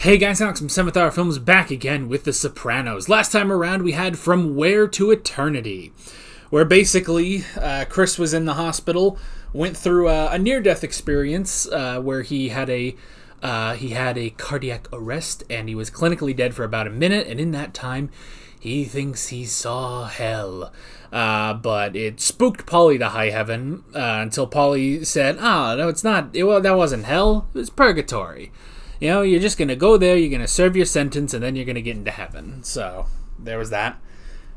Hey guys, Alex from 7th Hour Films back again with The Sopranos. Last time around we had From Where to Eternity, where basically Chris was in the hospital, went through a near-death experience where he had a cardiac arrest and he was clinically dead for about a minute, and in that time he thinks he saw hell. But it spooked Polly to high heaven until Polly said, no, it's not, that wasn't hell, it was purgatory. You know, you're just going to go there, you're going to serve your sentence, and then you're going to get into heaven. So, there was that.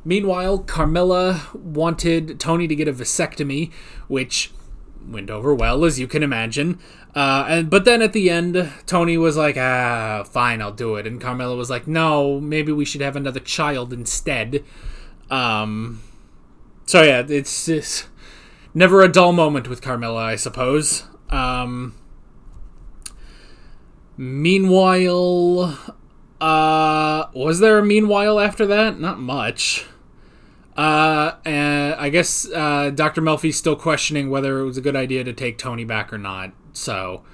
Meanwhile, Carmilla wanted Tony to get a vasectomy, which went over well, as you can imagine. But then at the end, Tony was like, fine, I'll do it. And Carmilla was like, no, maybe we should have another child instead. So yeah, it's never a dull moment with Carmilla, I suppose. Meanwhile, was there a meanwhile after that? Not much. And I guess Dr. Melfi's still questioning whether it was a good idea to take Tony back or not. So,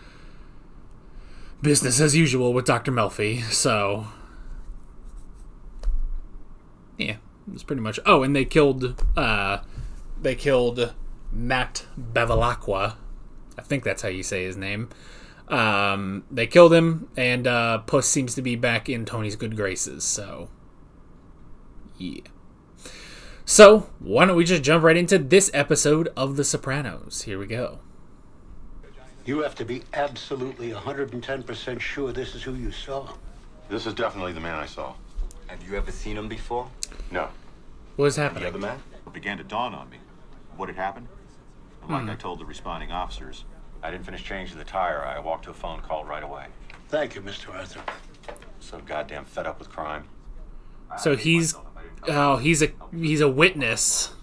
business as usual with Dr. Melfi. So, yeah, it's pretty much. Oh, and they killed Matt Bevilacqua. I think that's how you say his name. They killed him, and Puss seems to be back in Tony's good graces, so yeah. So, why don't we just jump right into this episode of The Sopranos? Here we go. You have to be absolutely 110% sure this is who you saw. This is definitely the man I saw. Have you ever seen him before? No. What was happening? The other man? It began to dawn on me what had happened. And like I told the responding officers, I didn't finish changing the tire. I walked to a phone call right away. Thank you, Mr. Arthur. So goddamn fed up with crime. So he's a witness.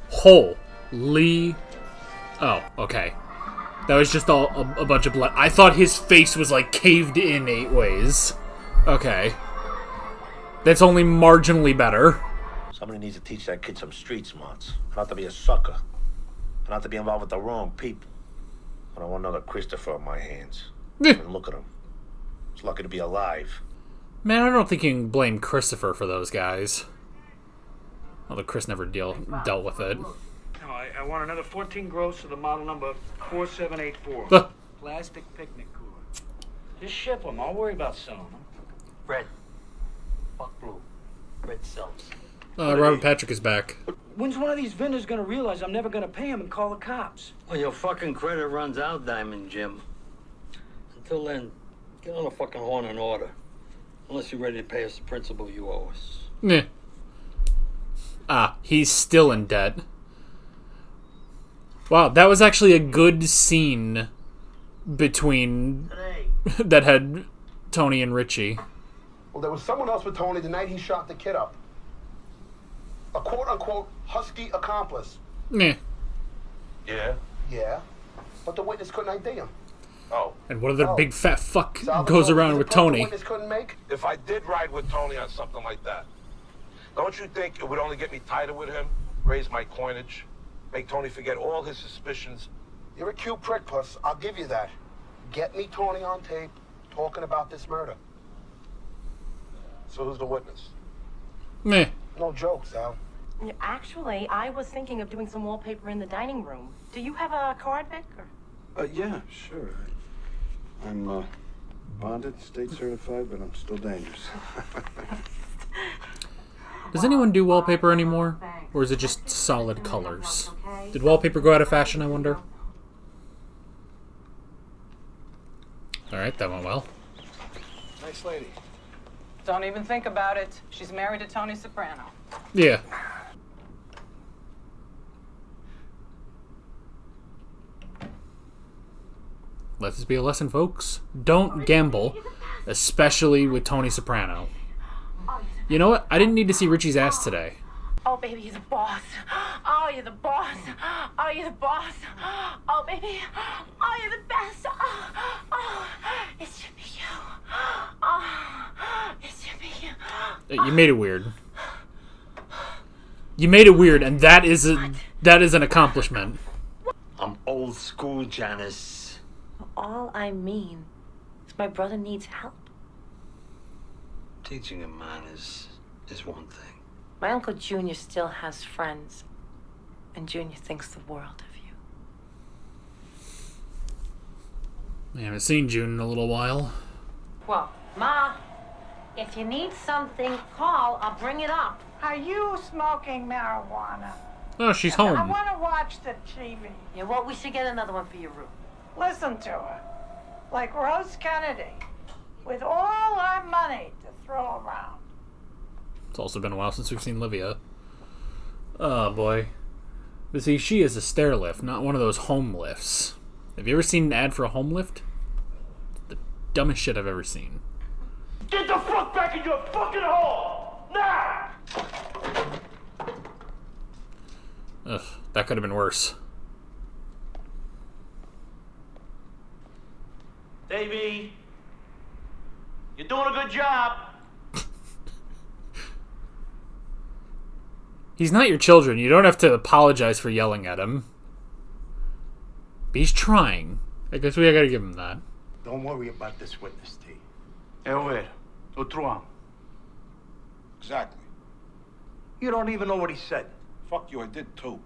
Holy. Oh, okay. That was just a bunch of blood. I thought his face was like caved in 8 ways. Okay. That's only marginally better. Somebody needs to teach that kid some street smarts. Not to be a sucker. Not to be involved with the wrong people. I don't want another Christopher on my hands. And look at him. He's lucky to be alive. Man, I don't think you can blame Christopher for those guys. Although Chris never dealt with it. No, I want another 14 gross of the model number 4784. Plastic picnic cooler. Just ship them. I'll worry about selling them. Red. Fuck blue. Red sells. Robert Patrick is back. When's one of these vendors gonna realize I'm never gonna pay him and call the cops? When your fucking credit runs out, Diamond Jim. Until then, get on the fucking horn and order. Unless you're ready to pay us the principal you owe us. Meh. He's still in debt. Wow, that was actually a good scene between that had Tony and Richie. Well, there was someone else with Tony the night he shot the kid up. A quote-unquote husky accomplice. Meh. Yeah? Yeah, but the witness couldn't ID him. Oh. And what other big fat fuck Salvatore goes around was with the point Tony? The witness couldn't make? If I did ride with Tony on something like that, don't you think it would only get me tighter with him, raise my coinage, make Tony forget all his suspicions? You're a cute prick, Puss. I'll give you that. Get me Tony on tape talking about this murder. So who's the witness? Meh. No joke, Sal. Actually, I was thinking of doing some wallpaper in the dining room. Do you have a card, Vic? Or? Yeah, sure. I'm bonded, state certified, but I'm still dangerous. Does anyone do wallpaper anymore? Or is it just solid colors? Did wallpaper go out of fashion, I wonder? Alright, that went well. Nice lady. Don't even think about it. She's married to Tony Soprano. Yeah. Let this be a lesson, folks. Don't gamble, especially with Tony Soprano. You know what? I didn't need to see Richie's ass today. Oh, baby, he's a boss. Oh, you're the boss. Oh, you're the boss. Oh, baby. Oh, you're the best. Oh, it should be you. Oh, it should be you. You made it weird. You made it weird, and that is an accomplishment. I'm old school, Janice. All I mean My brother needs help. Teaching a man is one thing. My Uncle Junior still has friends. And Junior thinks the world of you. I haven't seen June in a little while. Well, Ma, if you need something, call. I'll bring it up. Are you smoking marijuana? Oh, she's I home. want to watch the TV. Yeah, well, we should get another one for your room. Listen to her. Like Rose Kennedy. With all our money to throw around. It's also been a while since we've seen Livia. Oh, boy. But see, she is a stair lift, not one of those home lifts. Have you ever seen an ad for a home lift? It's the dumbest shit I've ever seen. Get the fuck back in your fucking hole! Now! Ugh, that could have been worse. Davey, you're doing a good job. He's not your children. You don't have to apologize for yelling at him. But he's trying. I guess we gotta give him that. Don't worry about this witness, T. Ver, outro ano. Exactly. You don't even know what he said. Fuck you, I did too.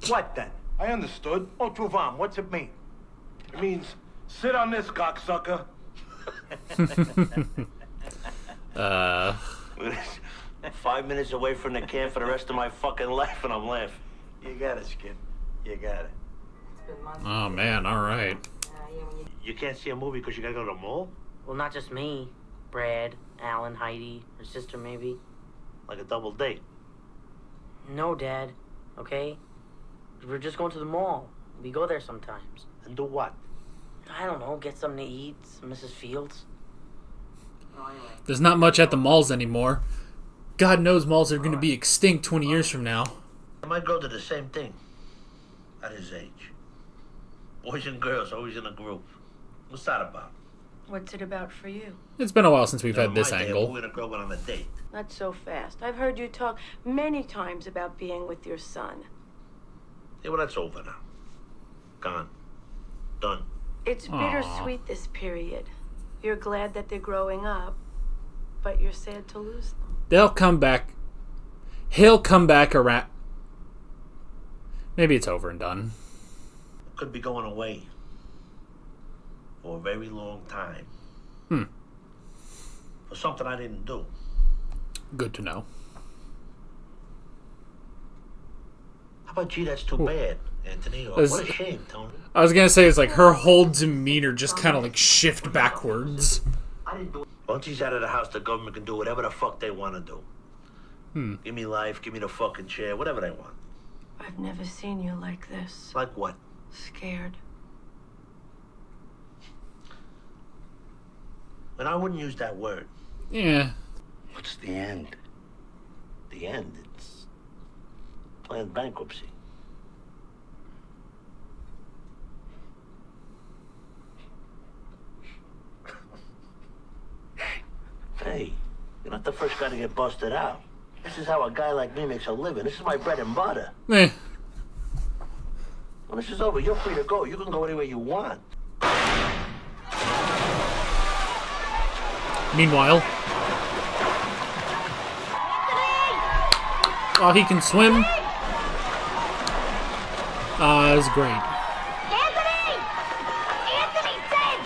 What then? I understood. Outro vam, what's it mean? It means, sit on this, cocksucker. 5 minutes away from the camp for the rest of my fucking life, and I'm laughing. You got it, Skip. You got it. Oh, man, alright. You can't see a movie because you gotta go to the mall? Well, not just me. Brad, Alan, Heidi, her sister maybe. Like a double date. No, Dad. Okay? We're just going to the mall. We go there sometimes. And do what? I don't know. Get something to eat. Some Mrs. Fields. There's not much at the malls anymore. God knows malls are going to be extinct 20 years from now. I might go to the same thing. At his age. Boys and girls always in a group. What's that about? What's it about for you? It's been a while since we've had this My day, angle. a boy and a girl went on a date. Not so fast. I've heard you talk many times about being with your son. Yeah, well, that's over now. Gone. Done. It's bittersweet, this period. You're glad that they're growing up, but you're sad to lose them. They'll come back. He'll come back around. Maybe it's over and done. Could be going away. For a very long time. For something I didn't do. Good to know. How about, gee, that's too bad, Anthony? Or, what a shame, Tony. I was going to say, it's like her whole demeanor just kind of like shift backwards. Once he's out of the house, the government can do whatever the fuck they want to do. Give me life, give me the fucking chair, whatever they want. I've never seen you like this. Like what? Scared. And I wouldn't use that word. Yeah. What's the end? The end, it's planned bankruptcy. Hey, you're not the first guy to get busted out. This is how a guy like me makes a living. This is my bread and butter. Eh. When this is over, you're free to go. You can go anywhere you want. Meanwhile, while he can swim, it's great. Anthony! Anthony's dead!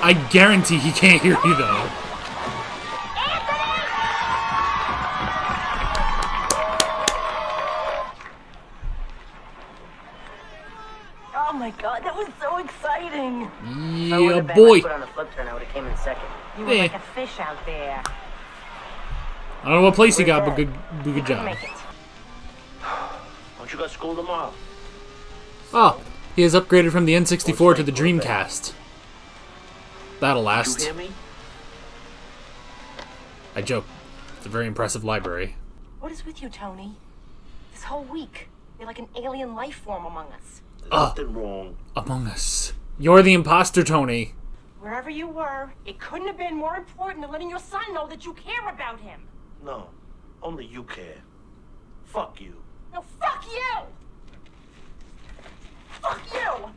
I guarantee he can't hear you though. Oh my God, that was so exciting! Yeah, boy. Put on a flip turn, I would have came in second. You were like a fish out there. I don't know what place he got, but good job. Make it. Don't you got school tomorrow? Oh, he has upgraded from the N64 to the Dreamcast. That'll last. You hear me? I joke. It's a very impressive library. What is with you, Tony? This whole week, you're like an alien life form among us. There's nothing wrong. Among Us. You're the imposter, Tony. Wherever you were, it couldn't have been more important than letting your son know that you care about him. No, only you care. Fuck you. No, fuck you! Fuck you!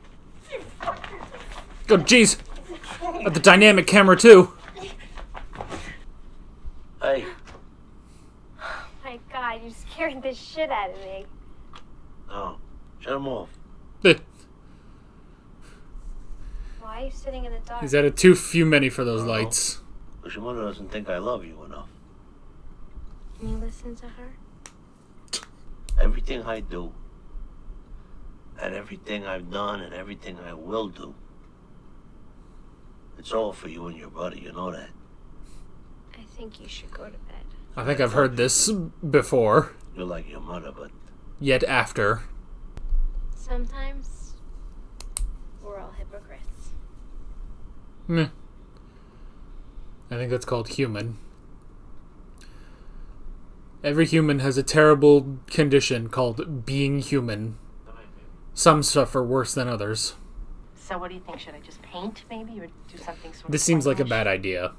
You fuck you! Good, jeez. Got the dynamic camera too. Hey. Oh my God, you scared the shit out of me. Oh, shut him off. Why are you sitting in the dark? He's added too many for those lights. Because your mother doesn't think I love you enough. Can you listen to her? Everything I do, and everything I've done, and everything I will do, it's all for you and your brother, you know that. I think you should go to bed. I think I've heard this before. You're like your mother, but... Yet after. Sometimes, we're all hypocrites. Meh. I think that's called human. Every human has a terrible condition called being human. Some suffer worse than others. So what do you think? Should I just paint, maybe, or do something sort of... This seems like a bad idea.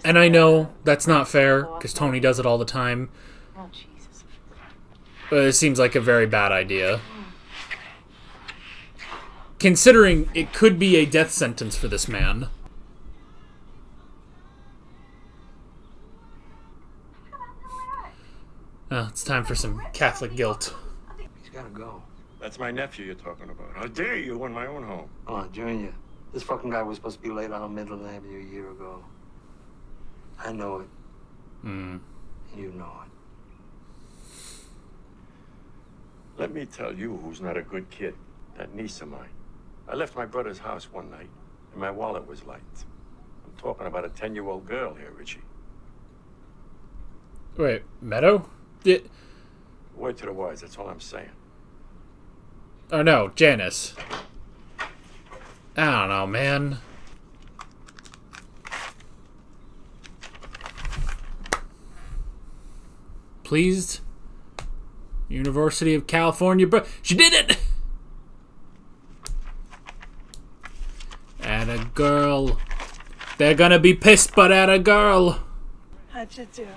And I know that's not fair, because Tony does it all the time. Oh, Jesus. But it seems like a very bad idea. Considering it could be a death sentence for this man. Oh, it's time for some Catholic guilt. He's gotta go. That's my nephew you're talking about. How dare you in my own home? Oh, Junior. This fucking guy was supposed to be laid on Midland Avenue a year ago. I know it. You know it. Let me tell you who's not a good kid. That niece of mine. I left my brother's house one night, and my wallet was light. I'm talking about a 10-year-old girl here, Richie. Wait, Meadow? Word to the wise, that's all I'm saying. Oh no, Janice. I don't know, man. Pleased? University of California, bro. She did it! And a girl. They're gonna be pissed, but at a girl. How'd you do?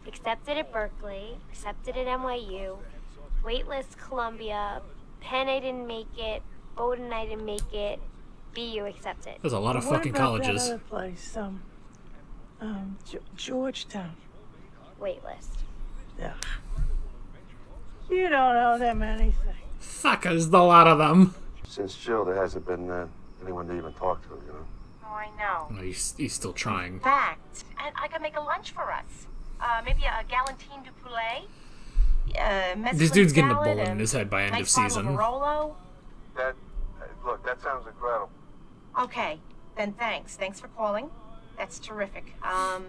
Accepted at Berkeley, accepted at NYU, waitlist Columbia, Penn I didn't make it, Bowdoin I didn't make it, BU accepted. There's a lot of What fucking about colleges. That other place, Georgetown. Waitlist. Yeah. You don't know them anything. Fuck, there's a lot of them. Since Jill, there hasn't been anyone to even talk to, you know? Oh, I know. Oh, he's still trying. In fact, and I could make a lunch for us. Maybe a galantine du poulet. This dude's getting a bullet in his head by end of season. Barolo. Look, that sounds incredible. Okay, then thanks. Thanks for calling. That's terrific.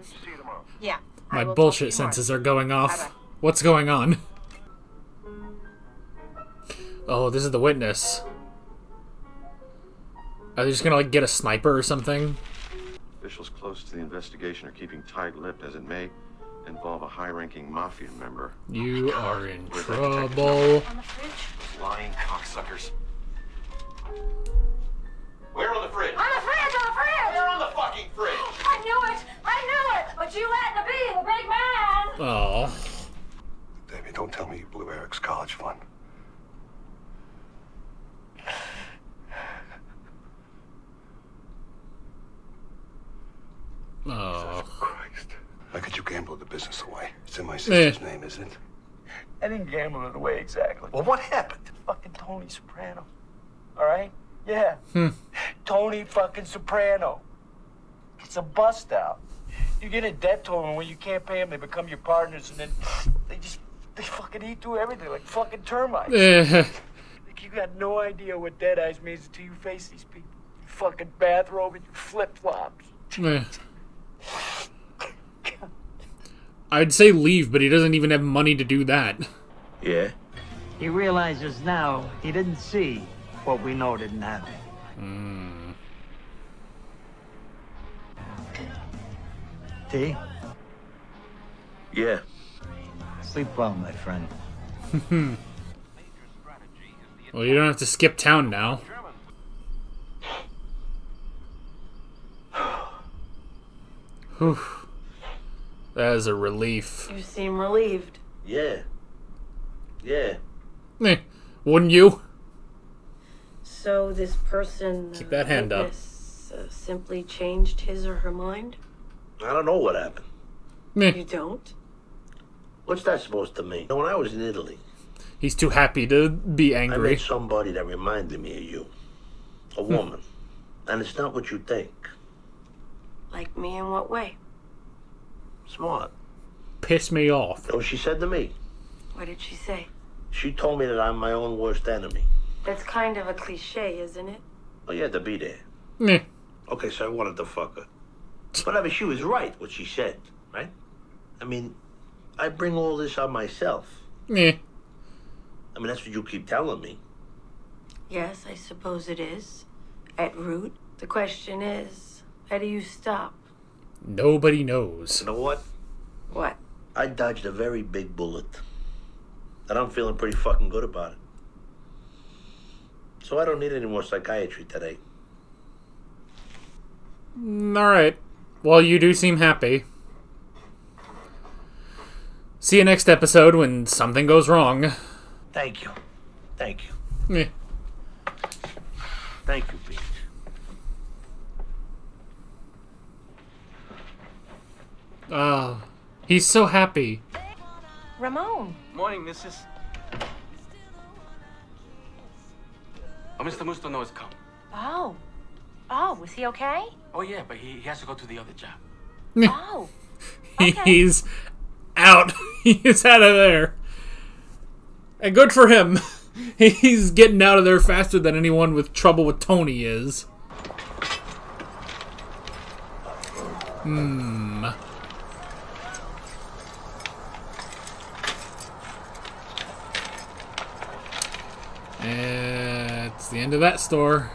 See you tomorrow. Yeah. My bullshit senses are going off. Bye-bye. What's going on? Oh, this is the witness. Are they just gonna, like, get a sniper or something? Officials close to the investigation are keeping tight-lipped as it may involve a high-ranking mafia member. You are in trouble. Lying cocksuckers. Where on the fridge? On the fridge! On the fridge! Where on the fucking fridge? I knew it! But you let the be the big man! Oh. Davey, don't tell me you blew Eric's college fund. Oh. Christ. How could you gamble the business away? It's in my sister's name, isn't it? I didn't gamble it away exactly. Well, what happened? Fucking Tony Soprano. All right? Yeah. Tony fucking Soprano. It's a bust out. You get in debt to them, and when you can't pay them, they become your partners, and then they fucking eat through everything like fucking termites. Like, you got no idea what dead eyes means until you face these people. You fucking bathrobe and your flip-flops. I'd say leave, but he doesn't even have money to do that. Yeah? He realizes now he didn't see what we know didn't happen. T? Yeah. Sleep well, my friend. Well, you don't have to skip town now. Whew. That is a relief. You seem relieved. Yeah. Yeah. Wouldn't you? So this person... Keep that hand up. simply changed his or her mind? I don't know what happened. You don't? What's that supposed to mean? When I was in Italy, He's too happy to be I angry. met somebody that reminded me of you. A woman. And it's not what you think. Like me in what way? Smart. Piss me off. You know what she said to me? What did she say? She told me that I'm my own worst enemy. That's kind of a cliche, isn't it? Oh, you had to be there. Meh. Okay, so I wanted to fuck her. But I mean, she was right, what she said, right? I mean, I bring all this on myself. Meh. I mean, that's what you keep telling me. Yes, I suppose it is. At root. The question is, how do you stop? Nobody knows. You know what? What? I dodged a very big bullet. And I'm feeling pretty fucking good about it. So I don't need any more psychiatry today. Alright. Well, you do seem happy. See you next episode when something goes wrong. Thank you. Thank you. Meh. Thank you, Pete. Oh, he's so happy. Ramon. Morning, missus. Oh, Mr. Musto knows come. Oh. Oh, was he okay? Oh, yeah, but he has to go to the other job. Oh. He's out. He's out of there. And good for him. He's getting out of there faster than anyone with trouble with Tony is. It's the end of that store.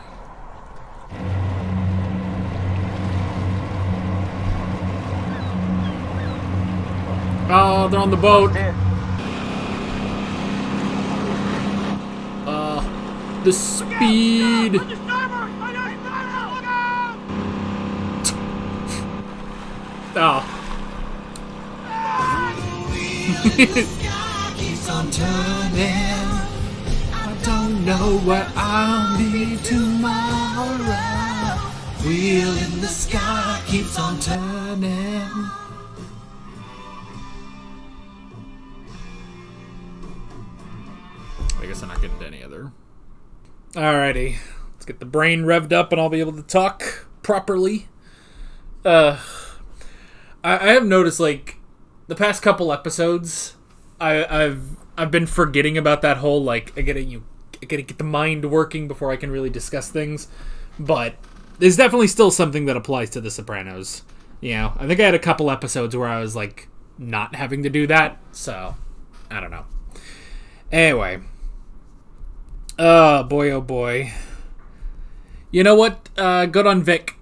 Oh, they're on the boat. The speed. Oh. Keeps on turning. I don't know where I'll be tomorrow. Wheel in the sky keeps on turning. I guess I'm not getting to any other. Alrighty. Let's get the brain revved up and I'll be able to talk properly. I have noticed, like, the past couple episodes, I've been forgetting about that whole, like, I gotta get the mind working before I can really discuss things. But there's definitely still something that applies to The Sopranos. You know, I think I had a couple episodes where I was, like, not having to do that. So, I don't know. Anyway. Oh, boy. You know what? Good on Vic.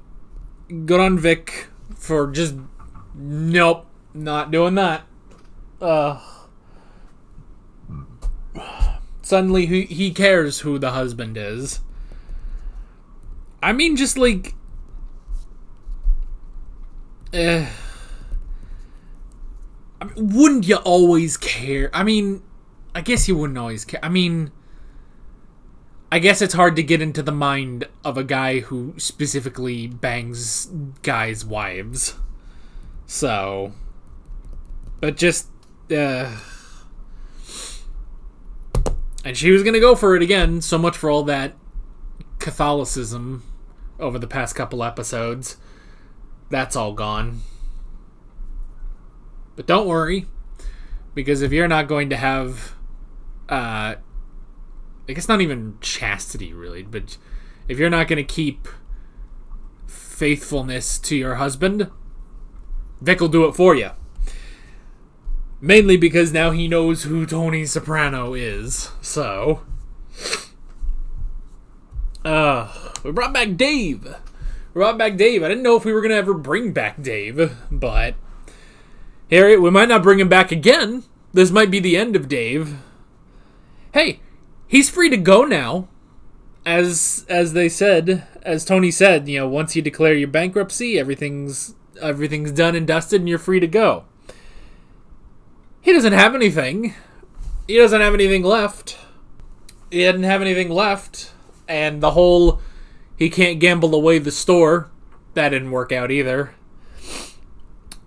Good on Vic for just... Nope. Not doing that. Suddenly he cares who the husband is. I mean, just like... I mean, wouldn't you always care? I mean, I guess you wouldn't always care. I mean... I guess it's hard to get into the mind of a guy who specifically bangs guys' wives. So... But just... And she was gonna go for it again. So much for all that Catholicism over the past couple episodes. That's all gone. But don't worry. Because if you're not going to have... I guess not even chastity, really. But if you're not going to keep faithfulness to your husband, Vic will do it for you. Mainly because now he knows who Tony Soprano is. So... we brought back Dave. I didn't know if we were going to ever bring back Dave. But... Harry, we might not bring him back again. This might be the end of Dave. Hey, he's free to go now. As they said, as Tony said, you know, once you declare your bankruptcy, everything's done and dusted and you're free to go. He doesn't have anything. He doesn't have anything left. He didn't have anything left. And the whole he can't gamble away the store. That didn't work out either.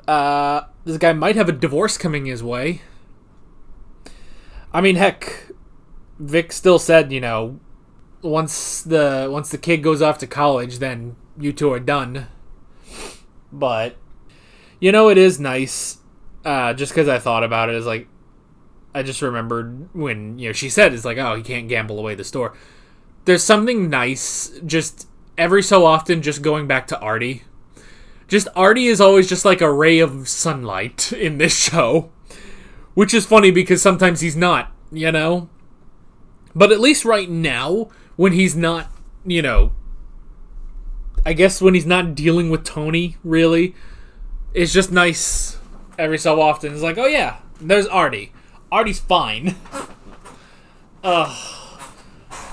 This guy might have a divorce coming his way. I mean, heck, Vic still said, you know, once the kid goes off to college, then you two are done. But, you know, it is nice, just because I thought about it, is like, I just remembered when, you know, she said, it's like, oh, he can't gamble away the store. There's something nice, just every so often, just going back to Artie. Just Artie is always just like a ray of sunlight in this show. Which is funny because sometimes he's not, you know? But at least right now, when he's not, you know, I guess when he's not dealing with Tony, really, it's just nice every so often. It's like, oh yeah, there's Artie. Artie's fine. But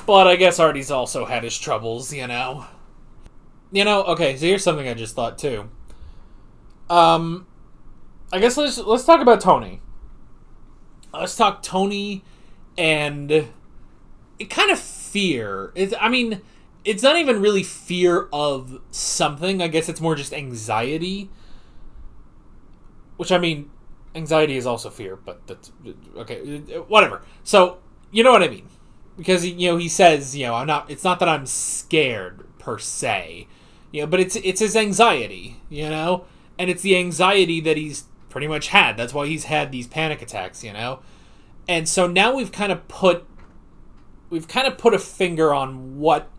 I guess Artie's also had his troubles, you know? You know, okay, so here's something I just thought, too. I guess let's talk about Tony. Let's talk Tony and it kind of fear. I mean, it's not even really fear of something. I guess it's more just anxiety. Which, I mean, anxiety is also fear, but that's... Okay, whatever. So, you know what I mean. Because, you know, he says, you know, it's not that I'm scared, per se. You know, but it's his anxiety, you know? And it's the anxiety that he's pretty much had. That's why he's had these panic attacks, you know? And so now we've kind of put a finger on what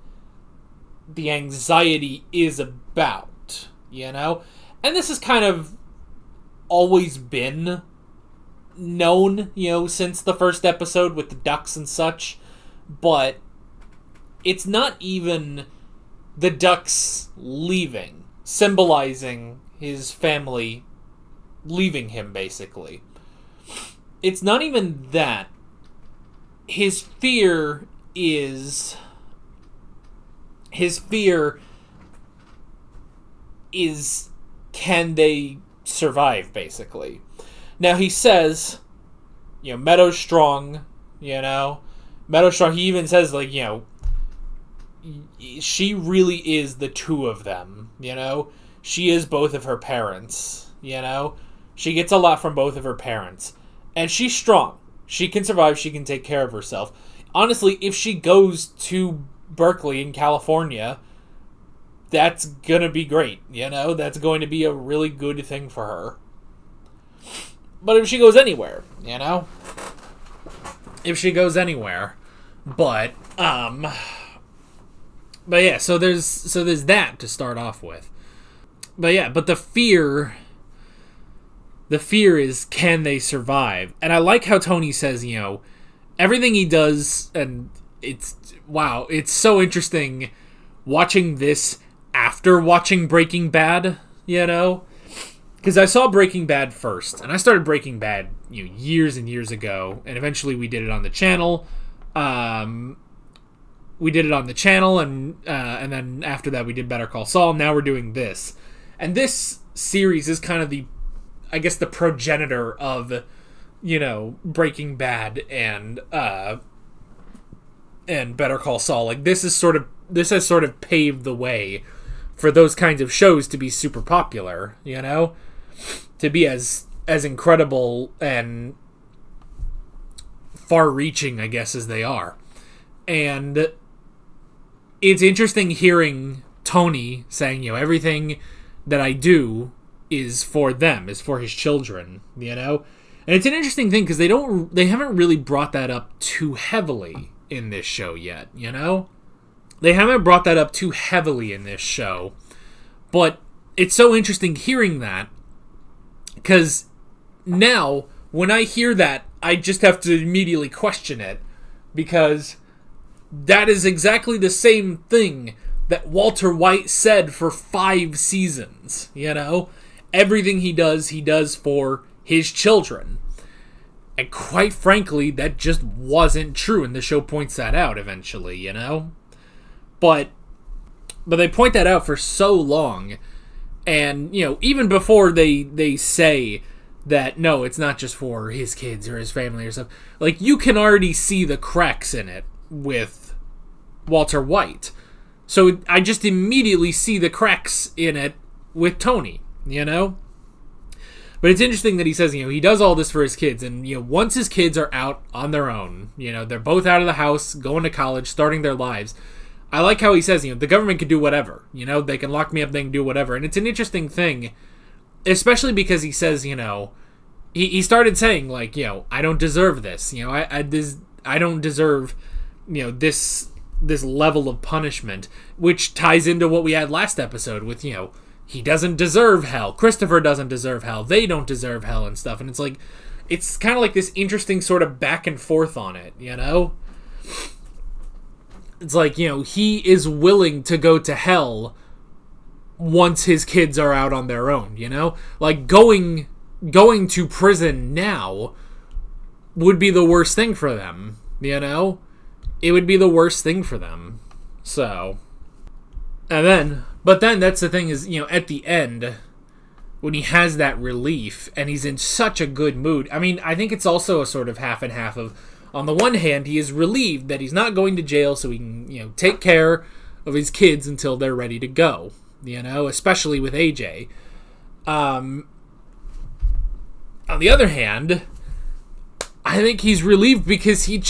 the anxiety is about, you know? And this has kind of always been known, you know, since the first episode with the ducks and such. But it's not even the ducks leaving, symbolizing his family leaving him, basically. It's not even that. His fear is, can they survive, basically. Now, he says, you know, Meadow's strong, you know. Meadow's strong. He even says, like, you know, she really is the two of them, you know. She is both of her parents, you know. She gets a lot from both of her parents. And she's strong. She can survive. She can take care of herself. Honestly, if she goes to Berkeley in California, that's gonna be great, you know. That's going to be a really good thing for her. But if she goes anywhere, you know. If she goes anywhere. But yeah, so there's that to start off with. But yeah, but the fear is, can they survive? And I like how Tony says, you know, everything he does, and it's so interesting watching this after watching Breaking Bad, you know? Because I saw Breaking Bad first, and I started Breaking Bad, you know, years and years ago, and eventually we did it on the channel. We did it on the channel, and then after that we did Better Call Saul. Now we're doing this. And this series is kind of the progenitor of, you know, Breaking Bad and Better Call Saul. Like, this has sort of paved the way for those kinds of shows to be super popular, you know? To be as incredible and far-reaching, I guess, as they are. And it's interesting hearing Tony saying, you know, everything that I do is for them, is for his children, you know? And it's an interesting thing because they haven't really brought that up too heavily in this show yet, you know? They haven't brought that up too heavily in this show. But it's so interesting hearing that, because now, when I hear that, I just have to immediately question it, because that is exactly the same thing that Walter White said for 5 seasons, you know? Everything he does for his children. And quite frankly, that just wasn't true, and the show points that out eventually, you know? But they point that out for so long, and, you know, even before they say that, no, it's not just for his kids or his family or stuff, like, you can already see the cracks in it with Walter White. So I just immediately see the cracks in it with Tony, you know? But it's interesting that he says, he does all this for his kids, and, once his kids are out on their own, they're both out of the house, going to college, starting their lives, I like how he says, the government can do whatever, they can lock me up, they can do whatever, and it's an interesting thing, especially because he says, he started saying, like, I don't deserve this, I don't deserve, this level of punishment, which ties into what we had last episode with, he doesn't deserve hell. Christopher doesn't deserve hell. They don't deserve hell and stuff. And it's like, it's kind of like this interesting sort of back and forth on it, It's like, he is willing to go to hell once his kids are out on their own, Like, going to prison now would be the worst thing for them, It would be the worst thing for them. So, but then that's the thing is, at the end, when he has that relief and he's in such a good mood, I mean, I think it's also a sort of half and half of, on the one hand, he is relieved that he's not going to jail so he can, take care of his kids until they're ready to go, especially with AJ. On the other hand, I think he's relieved because he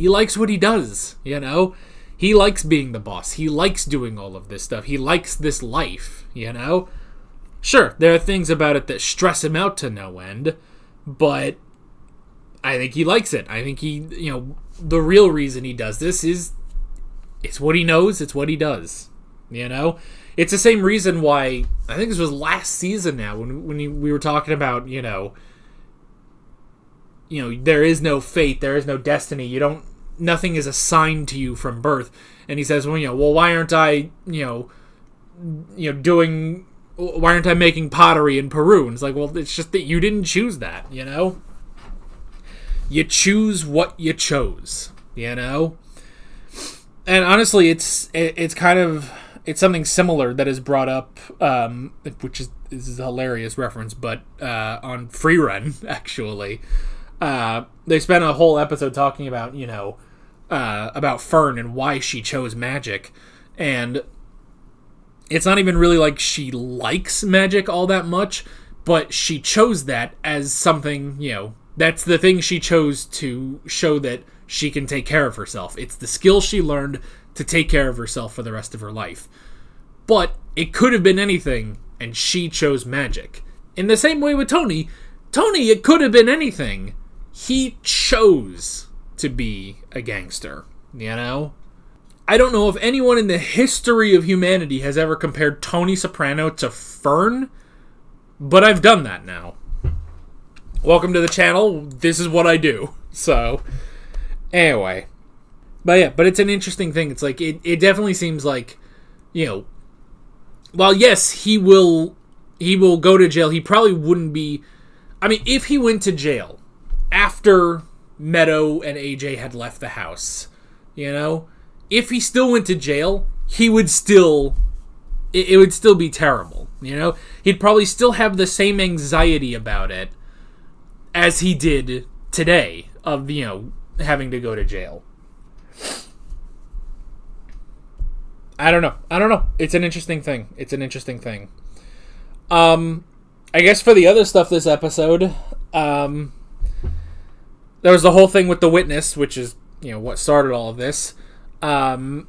likes what he does, He likes being the boss. He likes doing all of this stuff. He likes this life, Sure, there are things about it that stress him out to no end, but I think he likes it. I think he, the real reason he does this is it's what he knows, it's what he does, It's the same reason why, I think this was last season now, when we were talking about, there is no fate, there is no destiny, nothing is assigned to you from birth. And he says, well, why aren't I, why aren't I making pottery in Peru? And it's like, well, it's just that you didn't choose that, You choose what you chose, And honestly, it's kind of, it's something similar that is brought up, which is, this is a hilarious reference, but on Free Run, actually. They spent a whole episode talking about, about Fern and why she chose magic. And it's not even really like she likes magic all that much, but she chose that as something, that's the thing she chose to show that she can take care of herself. It's the skill she learned to take care of herself for the rest of her life. But it could have been anything, and she chose magic. In the same way with Tony, it could have been anything. He chose to be a gangster, I don't know if anyone in the history of humanity has ever compared Tony Soprano to Fern, but I've done that now. Welcome to the channel. This is what I do. So, anyway. But it's an interesting thing. It's like, it definitely seems like, while yes, he will go to jail, he probably wouldn't be, I mean, if he went to jail after Meadow and AJ had left the house, if he still went to jail, he would still, it would still be terrible, He'd probably still have the same anxiety about it as he did today of, having to go to jail. I don't know. It's an interesting thing. I guess for the other stuff this episode, there was the whole thing with the witness, which is, what started all of this. And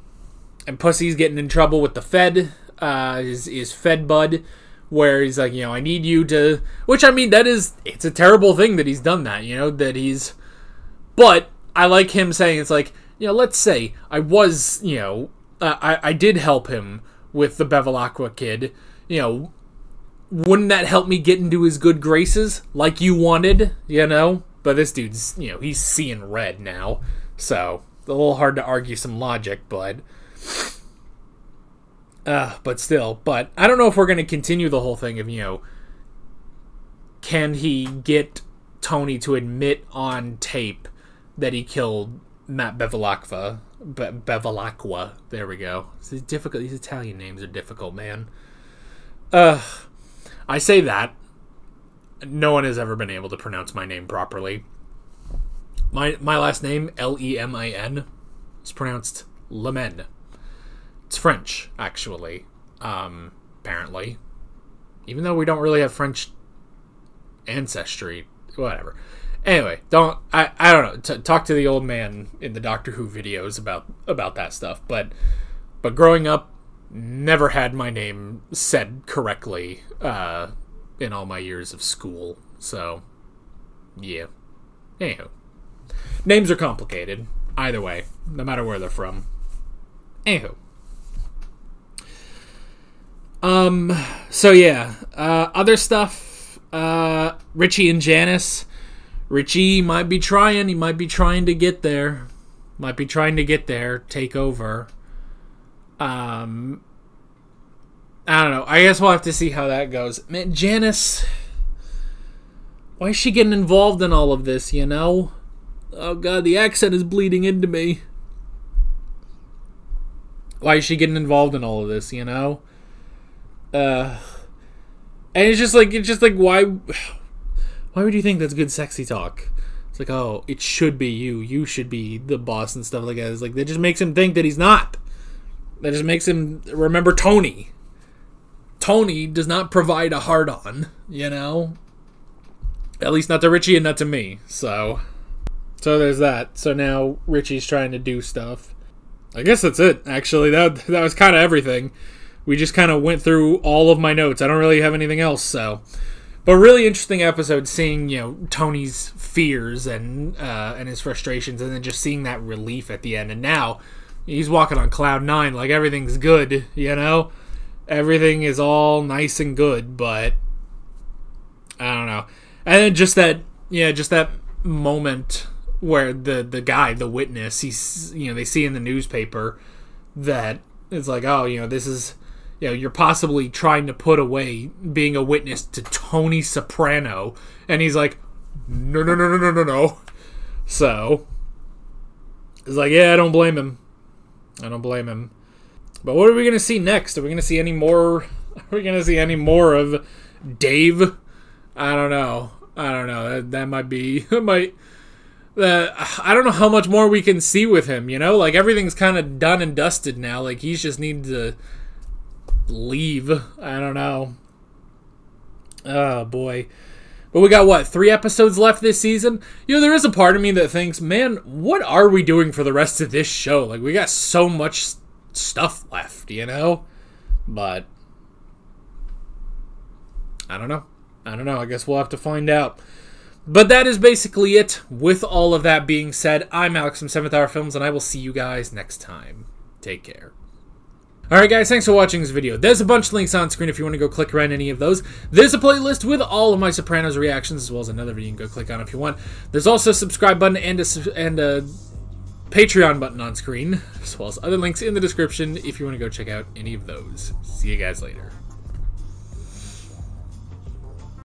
Pussy's getting in trouble with the Fed, his Fed bud, where he's like, I need you to, which, I mean, it's a terrible thing that he's done that, but I like him saying, it's like, let's say I was, I did help him with the Bevilacqua kid, wouldn't that help me get into his good graces like you wanted, But this dude's, he's seeing red now, so a little hard to argue some logic, but still. But I don't know if we're going to continue the whole thing of, can he get Tony to admit on tape that he killed Matt Bevilacqua. Bevilacqua. There we go. It's difficult. These Italian names are difficult, man. I say that. No one has ever been able to pronounce my name properly. My last name, Lemin, is pronounced Lemen. It's French, actually. Apparently. Even though we don't really have French ancestry. Whatever. Anyway, I don't know. Talk to the old man in the Doctor Who videos about that stuff. But growing up, never had my name said correctly in all my years of school. So, yeah. Anywho. Names are complicated. Either way. No matter where they're from. Anywho. So yeah. Other stuff. Richie and Janice. Richie might be trying. He might be trying to get there. Might be trying to get there. Take over. I don't know. I guess we'll have to see how that goes. Man, Janice... Why is she getting involved in all of this, you know? Oh god, the accent is bleeding into me. Why is she getting involved in all of this, you know? And it's just like, why would you think that's good sexy talk? It's like, oh, it should be you. You should be the boss and stuff like that. It's like, that just makes him think that he's not. That just makes him remember Tony. Tony does not provide a hard-on, you know? At least not to Richie and not to me, so there's that. So now Richie's trying to do stuff. I guess that's it, actually. That was kind of everything. We just kind of went through all of my notes. I don't really have anything else, so... But really interesting episode, seeing, you know, Tony's fears and his frustrations, and then just seeing that relief at the end. And now, he's walking on cloud 9, like everything's good, you know? Everything is all nice and good, but... I don't know. And then just that moment where the guy, the witness, he's, you know, they see in the newspaper that it's like, oh, you know, this is, you know, you're possibly trying to put away being a witness to Tony Soprano, and he's like, no. So it's like, yeah, I don't blame him. But what are we gonna see next? Are we gonna see any more? Are we gonna see any more of Dave? I don't know. That might be... I don't know how much more we can see with him, you know? Like, everything's kind of done and dusted now. Like, he just needs to leave. I don't know. Oh, boy. But we got, what, 3 episodes left this season? You know, there is a part of me that thinks, man, what are we doing for the rest of this show? Like, we got so much stuff left, you know? But I don't know. I guess we'll have to find out. But that is basically it. With all of that being said, I'm Alex from 7th Hour Films, and I will see you guys next time. Take care. Alright guys, thanks for watching this video. There's a bunch of links on screen if you want to go click around any of those. There's a playlist with all of my Sopranos reactions, as well as another video you can go click on if you want. There's also a subscribe button and a Patreon button on screen, as well as other links in the description if you want to go check out any of those. See you guys later.